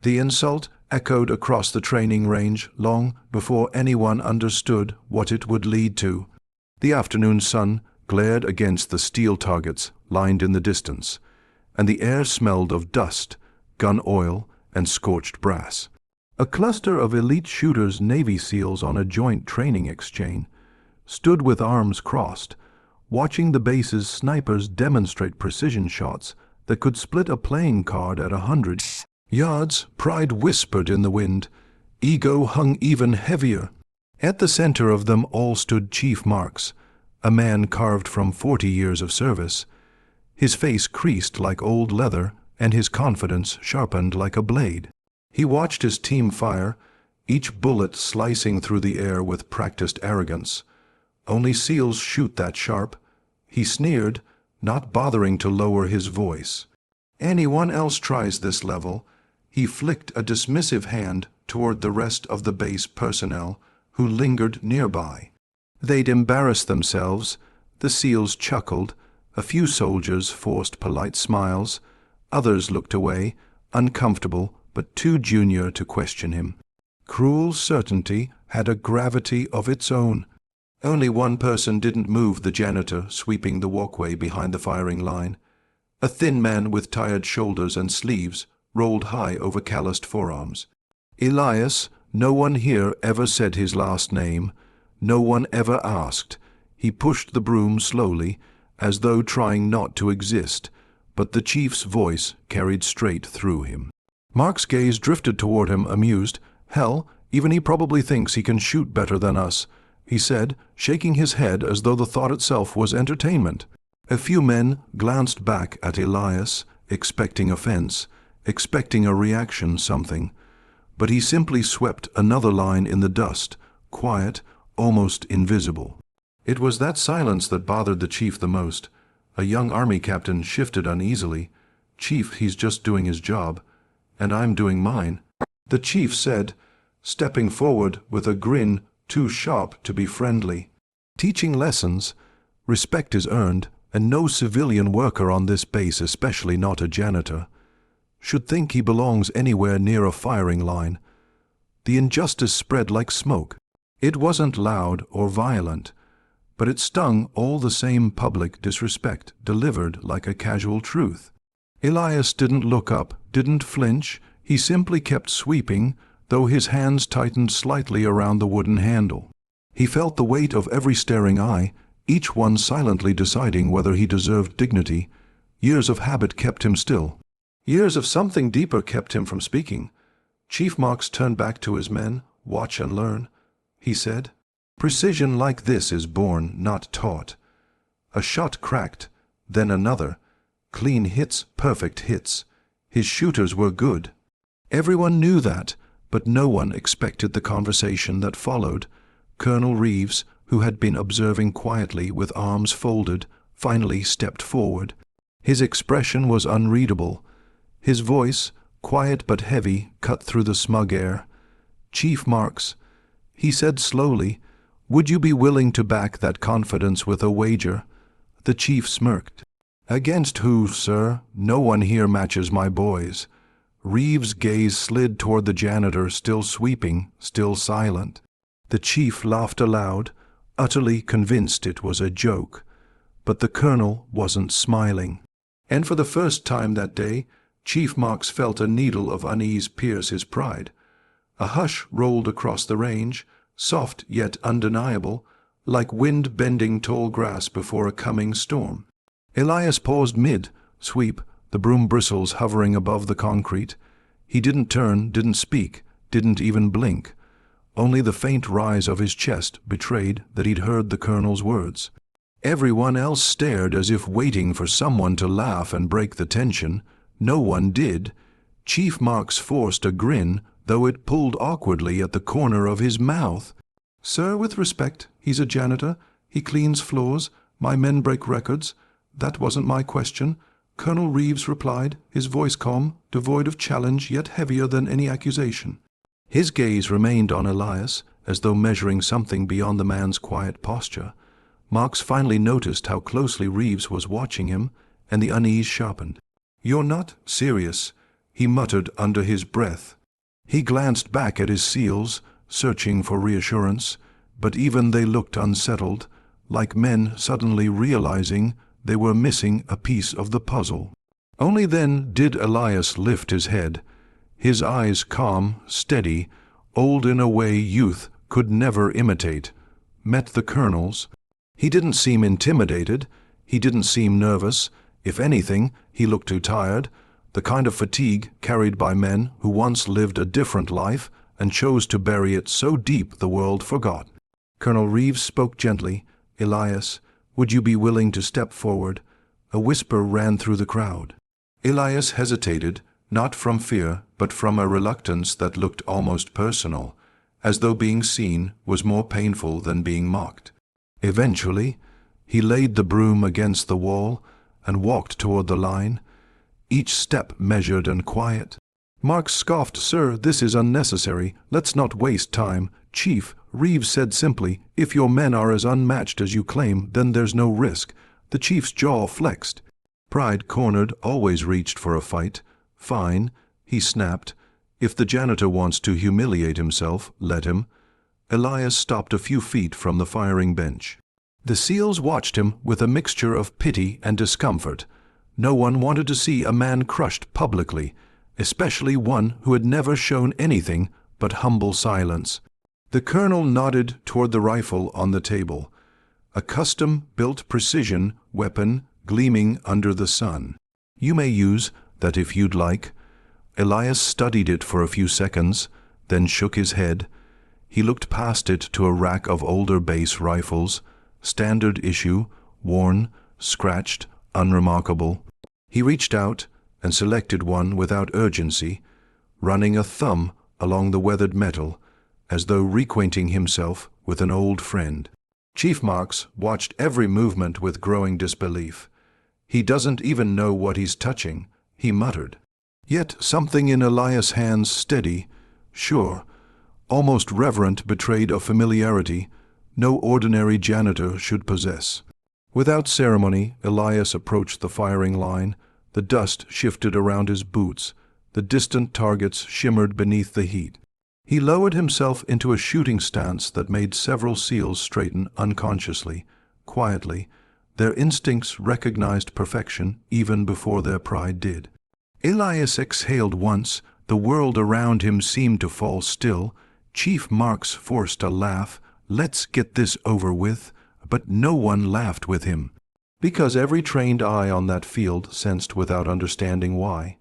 The insult echoed across the training range long before anyone understood what it would lead to. The afternoon sun glared against the steel targets lined in the distance, and the air smelled of dust, gun oil, and scorched brass. A cluster of elite shooters, Navy SEALs on a joint training exchange, stood with arms crossed, watching the base's snipers demonstrate precision shots that could split a playing card at 100 yards. Pride whispered in the wind. Ego hung even heavier. At the center of them all stood Chief Marks, a man carved from 40 years of service. His face creased like old leather, and his confidence sharpened like a blade. He watched his team fire, each bullet slicing through the air with practiced arrogance. Only SEALs shoot that sharp. He sneered, not bothering to lower his voice. Anyone else tries this level. He flicked a dismissive hand toward the rest of the base personnel who lingered nearby. They'd embarrass themselves. The SEALs chuckled. A few soldiers forced polite smiles. Others looked away, uncomfortable but too junior to question him. Cruel certainty had a gravity of its own. Only one person didn't move, the janitor sweeping the walkway behind the firing line. A thin man with tired shoulders and sleeves rolled high over calloused forearms. Elias. No one here ever said his last name. No one ever asked. He pushed the broom slowly, as though trying not to exist, but the chief's voice carried straight through him. Mark's gaze drifted toward him, amused. Hell, even he probably thinks he can shoot better than us, he said, shaking his head as though the thought itself was entertainment. A few men glanced back at Elias, expecting offense, expecting a reaction, something. But he simply swept another line in the dust, quiet, almost invisible. It was that silence that bothered the chief the most. A young army captain shifted uneasily. Chief, he's just doing his job, and I'm doing mine, the chief said, stepping forward with a grin too sharp to be friendly. Teaching lessons, respect is earned, and no civilian worker on this base, especially not a janitor, should think he belongs anywhere near a firing line. The injustice spread like smoke. It wasn't loud or violent, but it stung all the same, public disrespect delivered like a casual truth. Elias didn't look up, didn't flinch. He simply kept sweeping, though his hands tightened slightly around the wooden handle. He felt the weight of every staring eye, each one silently deciding whether he deserved dignity. Years of habit kept him still. Years of something deeper kept him from speaking. Chief Marks turned back to his men. Watch and learn, he said. Precision like this is born, not taught. A shot cracked, then another. Clean hits, perfect hits. His shooters were good. Everyone knew that, but no one expected the conversation that followed. Colonel Reeves, who had been observing quietly with arms folded, finally stepped forward. His expression was unreadable. His voice, quiet but heavy, cut through the smug air. Chief Marks, he said slowly, would you be willing to back that confidence with a wager? The chief smirked. Against who, sir? No one here matches my boys. Reeves' gaze slid toward the janitor, still sweeping, still silent. The chief laughed aloud, utterly convinced it was a joke. But the colonel wasn't smiling. And for the first time that day, Chief Marks felt a needle of unease pierce his pride. A hush rolled across the range, soft yet undeniable, like wind bending tall grass before a coming storm. Elias paused mid-sweep, the broom bristles hovering above the concrete. He didn't turn, didn't speak, didn't even blink. Only the faint rise of his chest betrayed that he'd heard the colonel's words. Everyone else stared as if waiting for someone to laugh and break the tension. No one did. Chief Marks forced a grin, though it pulled awkwardly at the corner of his mouth. Sir, with respect, he's a janitor. He cleans floors. My men break records. That wasn't my question. Colonel Reeves replied, his voice calm, devoid of challenge, yet heavier than any accusation. His gaze remained on Elias, as though measuring something beyond the man's quiet posture. Marks finally noticed how closely Reeves was watching him, and the unease sharpened. You're not serious, he muttered under his breath. He glanced back at his seals, searching for reassurance, but even they looked unsettled, like men suddenly realizing they were missing a piece of the puzzle. Only then did Elias lift his head, his eyes calm, steady, old in a way youth could never imitate, met the colonel's. He didn't seem intimidated, he didn't seem nervous. If anything, he looked too tired, the kind of fatigue carried by men who once lived a different life and chose to bury it so deep the world forgot. Colonel Reeves spoke gently. "Elias, would you be willing to step forward?" A whisper ran through the crowd. Elias hesitated, not from fear, but from a reluctance that looked almost personal, as though being seen was more painful than being mocked. Eventually, he laid the broom against the wall and walked toward the line, each step measured and quiet. Marks scoffed. "Sir, this is unnecessary. Let's not waste time." "Chief," Reeves said simply, "if your men are as unmatched as you claim, then there's no risk." The chief's jaw flexed. Pride cornered always reached for a fight. "Fine," he snapped. "If the janitor wants to humiliate himself, let him." Elias stopped a few feet from the firing bench. The SEALs watched him with a mixture of pity and discomfort. No one wanted to see a man crushed publicly, especially one who had never shown anything but humble silence. The colonel nodded toward the rifle on the table, a custom-built precision weapon gleaming under the sun. "You may use that if you'd like." Elias studied it for a few seconds, then shook his head. He looked past it to a rack of older base rifles, standard issue, worn, scratched, unremarkable. He reached out and selected one without urgency, running a thumb along the weathered metal, as though reacquainting himself with an old friend. Chief Marks watched every movement with growing disbelief. "He doesn't even know what he's touching," he muttered. Yet something in Elias' hands, steady, sure, almost reverent, betrayed a familiarity no ordinary janitor should possess. Without ceremony, Elias approached the firing line. The dust shifted around his boots. The distant targets shimmered beneath the heat. He lowered himself into a shooting stance that made several SEALs straighten unconsciously, quietly. Their instincts recognized perfection even before their pride did. Elias exhaled once. The world around him seemed to fall still. Chief Marks forced a laugh. "Let's get this over with." But no one laughed with him, because every trained eye on that field sensed without understanding why,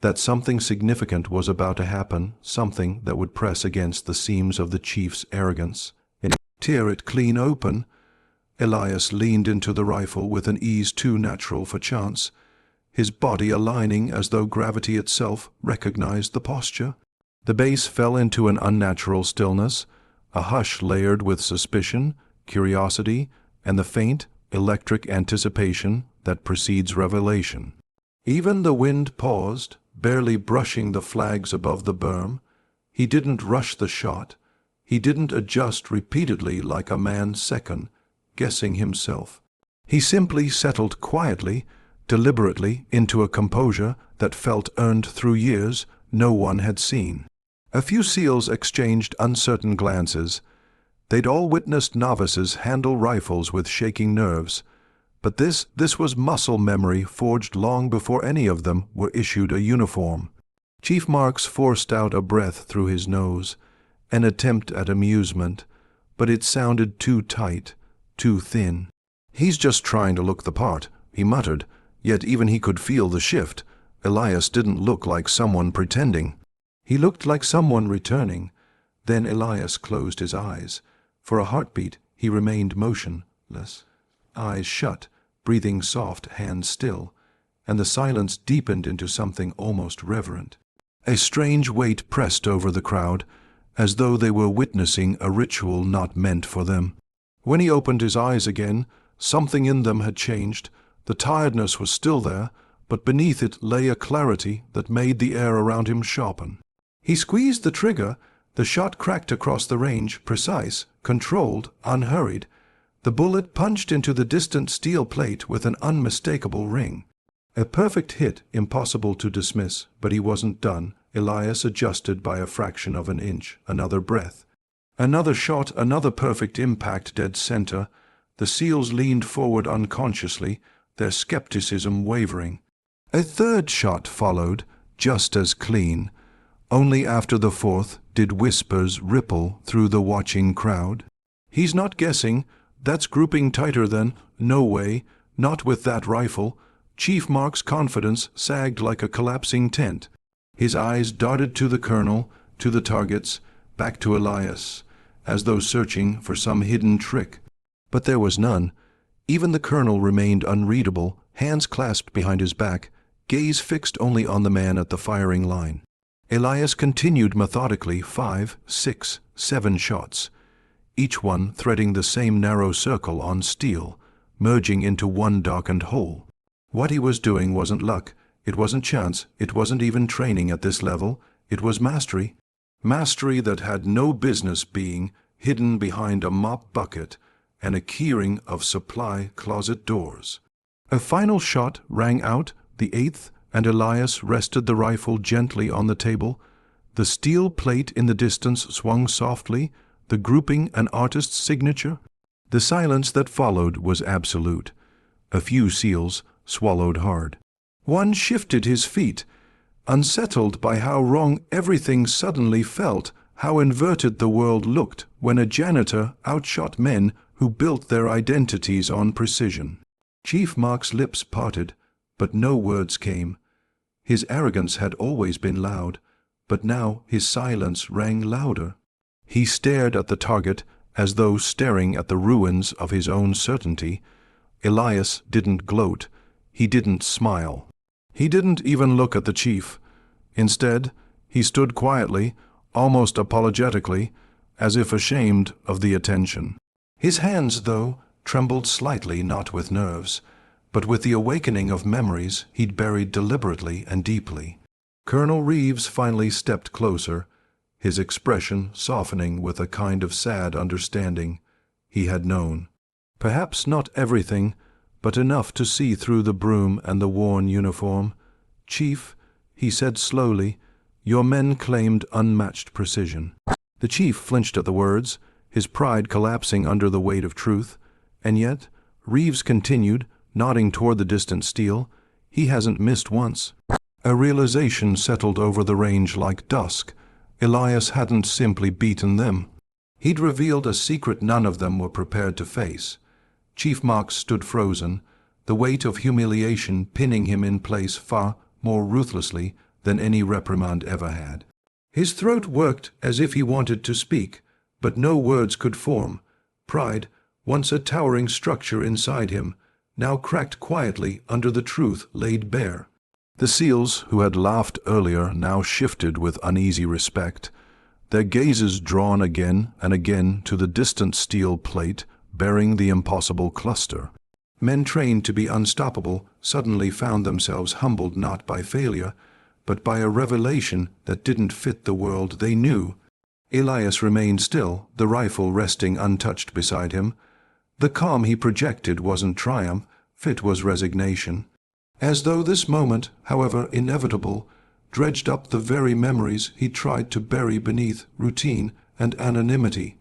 that something significant was about to happen, something that would press against the seams of the chief's arrogance and tear it clean open. Elias leaned into the rifle with an ease too natural for chance, his body aligning as though gravity itself recognized the posture. The base fell into an unnatural stillness, a hush layered with suspicion, curiosity, and the faint, electric anticipation that precedes revelation. Even the wind paused, barely brushing the flags above the berm. He didn't rush the shot. He didn't adjust repeatedly like a man second, guessing himself. He simply settled quietly, deliberately, into a composure that felt earned through years no one had seen. A few SEALs exchanged uncertain glances. They'd all witnessed novices handle rifles with shaking nerves, but this was muscle memory forged long before any of them were issued a uniform. Chief Marks forced out a breath through his nose, an attempt at amusement, but it sounded too tight, too thin. "He's just trying to look the part," he muttered, yet even he could feel the shift. Elias didn't look like someone pretending. He looked like someone returning. Then Elias closed his eyes. For a heartbeat, he remained motionless, eyes shut, breathing soft, hands still, and the silence deepened into something almost reverent. A strange weight pressed over the crowd, as though they were witnessing a ritual not meant for them. When he opened his eyes again, something in them had changed. The tiredness was still there, but beneath it lay a clarity that made the air around him sharpen. He squeezed the trigger. The shot cracked across the range, precise, controlled, unhurried. The bullet punched into the distant steel plate with an unmistakable ring. A perfect hit, impossible to dismiss, but he wasn't done. Elias adjusted by a fraction of an inch. Another breath. Another shot, another perfect impact dead center. The SEALs leaned forward unconsciously, their skepticism wavering. A third shot followed, just as clean. Only after the fourth did whispers ripple through the watching crowd. "He's not guessing. That's grouping tighter than. No way. Not with that rifle." Chief Mark's confidence sagged like a collapsing tent. His eyes darted to the colonel, to the targets, back to Elias, as though searching for some hidden trick. But there was none. Even the colonel remained unreadable, hands clasped behind his back, gaze fixed only on the man at the firing line. Elias continued methodically 5, 6, 7 shots, each one threading the same narrow circle on steel, merging into one darkened hole. What he was doing wasn't luck, it wasn't chance, it wasn't even training at this level, it was mastery. Mastery that had no business being hidden behind a mop bucket and a keyring of supply closet doors. A final shot rang out, the 8th, and Elias rested the rifle gently on the table. The steel plate in the distance swung softly, the grouping an artist's signature. The silence that followed was absolute. A few SEALs swallowed hard. One shifted his feet, unsettled by how wrong everything suddenly felt, how inverted the world looked when a janitor outshot men who built their identities on precision. Chief Mark's lips parted, but no words came. His arrogance had always been loud, but now his silence rang louder. He stared at the target as though staring at the ruins of his own certainty. Elias didn't gloat. He didn't smile. He didn't even look at the chief. Instead, he stood quietly, almost apologetically, as if ashamed of the attention. His hands, though, trembled slightly, not with nerves, but with the awakening of memories he'd buried deliberately and deeply. Colonel Reeves finally stepped closer, his expression softening with a kind of sad understanding. He had known. Perhaps not everything, but enough to see through the broom and the worn uniform. "Chief," he said slowly, "your men claimed unmatched precision." The chief flinched at the words, his pride collapsing under the weight of truth. And yet, Reeves continued, nodding toward the distant steel, "He hasn't missed once." A realization settled over the range like dusk. Elias hadn't simply beaten them. He'd revealed a secret none of them were prepared to face. Chief Mark stood frozen, the weight of humiliation pinning him in place far more ruthlessly than any reprimand ever had. His throat worked as if he wanted to speak, but no words could form. Pride, once a towering structure inside him, now cracked quietly under the truth laid bare. The SEALs, who had laughed earlier, now shifted with uneasy respect, their gazes drawn again and again to the distant steel plate bearing the impossible cluster. Men trained to be unstoppable suddenly found themselves humbled not by failure, but by a revelation that didn't fit the world they knew. Elias remained still, the rifle resting untouched beside him. The calm he projected wasn't triumph, it was resignation. As though this moment, however inevitable, dredged up the very memories he tried to bury beneath routine and anonymity.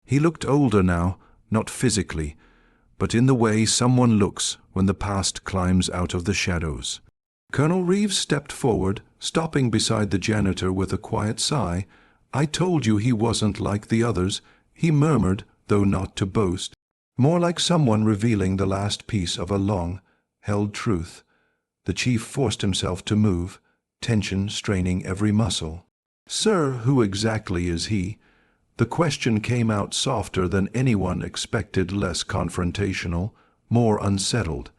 He looked older now, not physically, but in the way someone looks when the past climbs out of the shadows. Colonel Reeves stepped forward, stopping beside the janitor with a quiet sigh. "I told you he wasn't like the others," he murmured, though not to boast. More like someone revealing the last piece of a long-held truth. The chief forced himself to move, tension straining every muscle. "Sir, who exactly is he?" The question came out softer than anyone expected, less confrontational, more unsettled.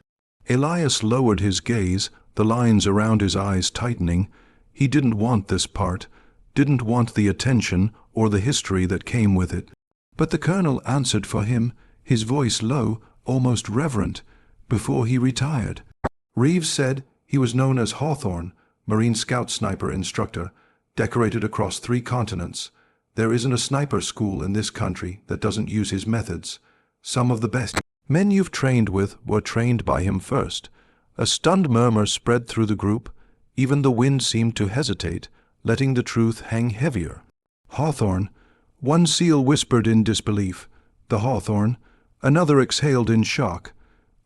Elias lowered his gaze, the lines around his eyes tightening. He didn't want this part, didn't want the attention or the history that came with it. But the colonel answered for him, his voice low, almost reverent, before he retired. Reeves said he was known as Hawthorne, Marine Scout sniper instructor, decorated across 3 continents. There isn't a sniper school in this country that doesn't use his methods. Some of the best men you've trained with were trained by him first. A stunned murmur spread through the group. Even the wind seemed to hesitate, letting the truth hang heavier. "Hawthorne," one seal whispered in disbelief. "The Hawthorne." Another exhaled in shock.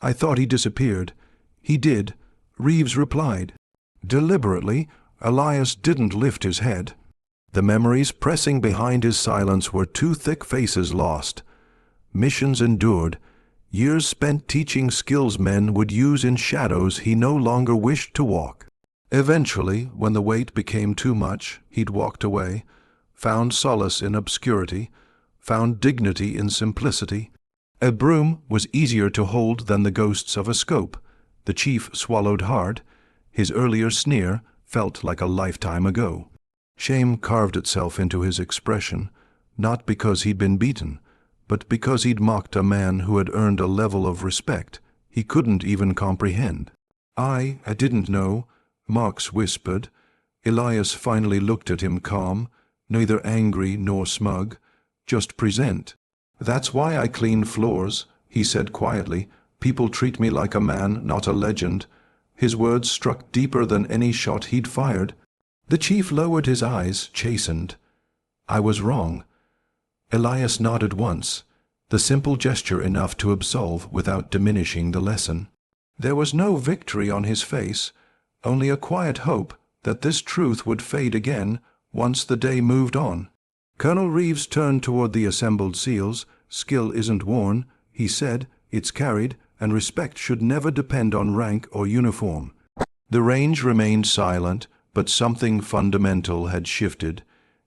"I thought he disappeared." "He did," Reeves replied. Deliberately, Elias didn't lift his head. The memories pressing behind his silence were two thick faces lost. Missions endured, years spent teaching skills men would use in shadows he no longer wished to walk. Eventually, when the weight became too much, he'd walked away, found solace in obscurity, found dignity in simplicity. A broom was easier to hold than the ghosts of a scope. The chief swallowed hard. His earlier sneer felt like a lifetime ago. Shame carved itself into his expression, not because he'd been beaten, but because he'd mocked a man who had earned a level of respect he couldn't even comprehend. I didn't know," Marx whispered. Elias finally looked at him calm, neither angry nor smug, just present. "That's why I clean floors," he said quietly. "People treat me like a man, not a legend." His words struck deeper than any shot he'd fired. The chief lowered his eyes, chastened. "I was wrong." Elias nodded once, the simple gesture enough to absolve without diminishing the lesson. There was no victory on his face, only a quiet hope that this truth would fade again once the day moved on. Colonel Reeves turned toward the assembled SEALs. "Skill isn't worn," he said, "it's carried, and respect should never depend on rank or uniform." The range remained silent, but something fundamental had shifted.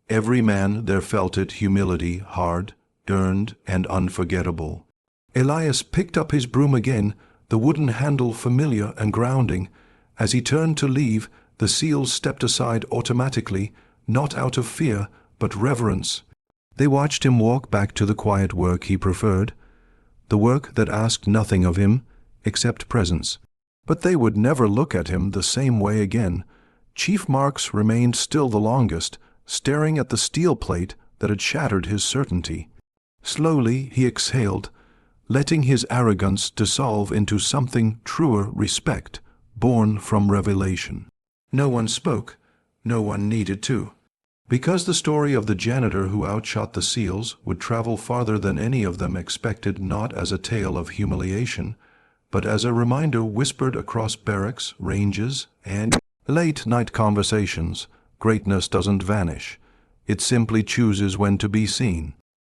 Every man there felt it, humility, hard, earned, and unforgettable. Elias picked up his broom again, the wooden handle familiar and grounding. As he turned to leave, the SEALs stepped aside automatically, not out of fear, but reverence. They watched him walk back to the quiet work he preferred, the work that asked nothing of him except presence. But they would never look at him the same way again. Chief Marx remained still the longest, staring at the steel plate that had shattered his certainty. Slowly he exhaled, letting his arrogance dissolve into something truer respect, born from revelation. No one spoke. No one needed to. Because the story of the janitor who outshot the SEALs would travel farther than any of them expected, not as a tale of humiliation, but as a reminder whispered across barracks, ranges, and late-night conversations. Greatness doesn't vanish. It simply chooses when to be seen.